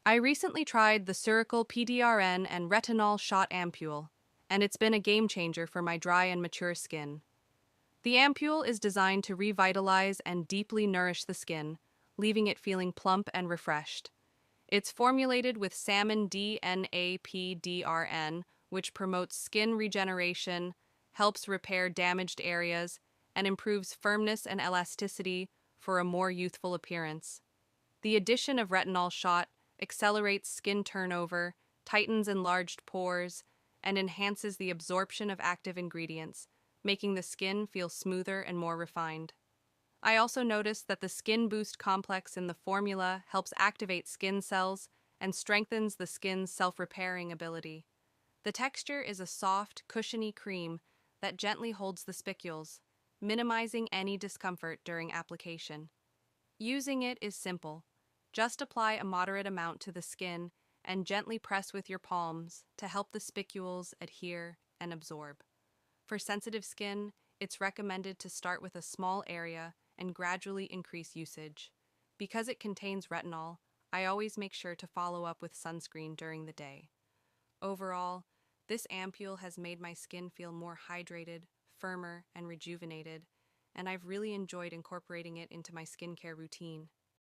I recently tried the Ceuracle PDRN and Retinol Shot Ampoule, and it's been a game changer for my dry and mature skin. The ampoule is designed to revitalize and deeply nourish the skin, leaving it feeling plump and refreshed. It's formulated with salmon DNAPDRN, which promotes skin regeneration, helps repair damaged areas, and improves firmness and elasticity for a more youthful appearance. The addition of retinol shot accelerates skin turnover, tightens enlarged pores, and enhances the absorption of active ingredients, making the skin feel smoother and more refined. I also noticed that the Skin Boost complex in the formula helps activate skin cells and strengthens the skin's self-repairing ability. The texture is a soft, cushiony cream that gently holds the spicules, minimizing any discomfort during application. Using it is simple. Just apply a moderate amount to the skin and gently press with your palms to help the spicules adhere and absorb. For sensitive skin, it's recommended to start with a small area and gradually increase usage. Because it contains retinol, I always make sure to follow up with sunscreen during the day. Overall, this ampoule has made my skin feel more hydrated, firmer, and rejuvenated, and I've really enjoyed incorporating it into my skincare routine.